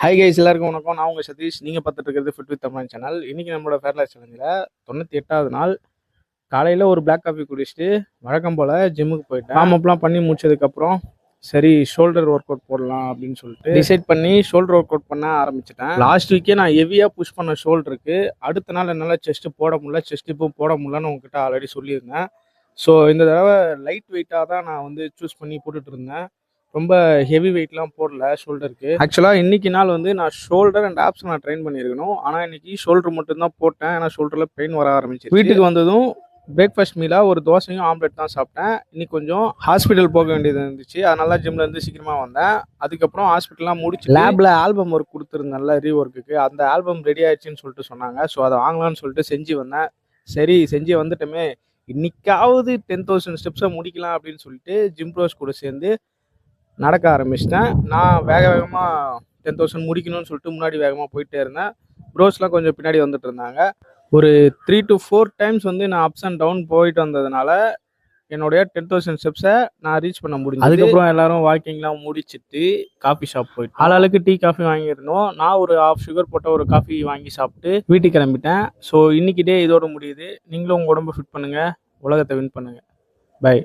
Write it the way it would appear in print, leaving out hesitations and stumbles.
Hi guys, எல்லாருக்கும் வணக்கம். நான் உங்கள் சதீஷ். நீங்கள் பார்த்துட்டு இருக்கிறது ஃபிட் வித் தமிழ் சேனல். இன்றைக்கி நம்மளோட ஃபேர்லாஸ் சேலஞ்சில் 98வது நாள். காலையில் ஒரு பிளாக் காஃபி குடிச்சிட்டு வழக்கம் போல் ஜிம்முக்கு போயிட்டேன். வார்ம் அப்லாம் பண்ணி முடிச்சதுக்கப்புறம் சரி ஷோல்டர் ஒர்க் அவுட் போடலாம் அப்படின்னு சொல்லிட்டு டிசைட் பண்ணி ஷோல்டர் ஒர்க் அவுட் பண்ண ஆரம்பிச்சிட்டேன். லாஸ்ட் வீக்கே நான் ஹெவியாக புஷ் பண்ண ஷோல்டருக்கு அடுத்த நாள் என்னால் செஸ்ட்டு போட முடியல, செஸ்ட் இப்போ போட முடியலன்னு உங்ககிட்ட ஆல்ரெடி சொல்லியிருந்தேன். ஸோ இந்த தடவை லைட் வெயிட்டாக தான் நான் வந்து சூஸ் பண்ணி போட்டுட்டு இருந்தேன். ரொம்ப ஹெவி வெயிட்லாம் போடல ஷோல்டருக்கு. ஆக்சுவலாக இன்னைக்கு நாள் வந்து நான் ஷோல்டர் அண்ட் ஆப்ஸ் நான் ட்ரெயின் பண்ணியிருக்கணும். ஆனால் இன்னைக்கு ஷோல்டர் மட்டும்தான் போட்டேன். ஏன்னா ஷோல்டரில் பெயின் வர ஆரம்பிச்சு. வீட்டுக்கு வந்ததும் பிரேக்ஃபாஸ்ட் மீலாக ஒரு தோசையும் ஆம்லெட் தான் சாப்பிட்டேன். இன்னைக்கு கொஞ்சம் ஹாஸ்பிட்டல் போக வேண்டியது இருந்துச்சு. அதனால ஜிம்ல இருந்து சீக்கிரமாக வந்தேன். அதுக்கப்புறம் ஹாஸ்பிட்டல்லாம் முடிச்சு லேபில் ஆல்பம் ஒர்க் கொடுத்துருந்தேன்ல ரீ ஒர்க்குக்கு, அந்த ஆல்பம் ரெடி ஆயிடுச்சுன்னு சொல்லிட்டு சொன்னாங்க. ஸோ அதை வாங்கலாம்னு சொல்லிட்டு செஞ்சு வந்தேன். சரி செஞ்சு வந்துட்டோமே, இன்னைக்காவது 10,000 ஸ்டெப்ஸை முடிக்கலாம் அப்படின்னு சொல்லிட்டு ஜிம் ப்ரோஸ் கூட சேர்ந்து நடக்க ஆரம்பிச்சிட்டேன். நான் வேகமாக 10,000 முடிக்கணும்னு சொல்லிட்டு முன்னாடி வேகமாக போயிட்டே இருந்தேன். ப்ரோஸ்லாம் கொஞ்சம் பின்னாடி வந்துட்டு இருந்தாங்க. ஒரு 3 to 4 டைம்ஸ் வந்து நான் அப்ஸ் அண்ட் டவுன் போயிட்டு வந்ததுனால என்னுடைய 10,000 ஸ்டெப்ஸை நான் ரீச் பண்ண முடிஞ்சது. அதுக்கப்புறம் எல்லாரும் வாக்கிங்லாம் முடிச்சுட்டு காஃபி ஷாப் போயிட்டு ஆளாளுக்கு டீ காஃபி வாங்கியிருந்தோம். நான் ஒரு ½ சுகர் போட்ட ஒரு காஃபி வாங்கி சாப்பிட்டு வீட்டுக்கு கிளம்பிட்டேன். ஸோ இன்னைக்கு டே இதோட முடியுது. நீங்களும் உங்கள் உடம்பு ஃபிட் பண்ணுங்கள், உலகத்தை வின் பண்ணுங்கள். பை.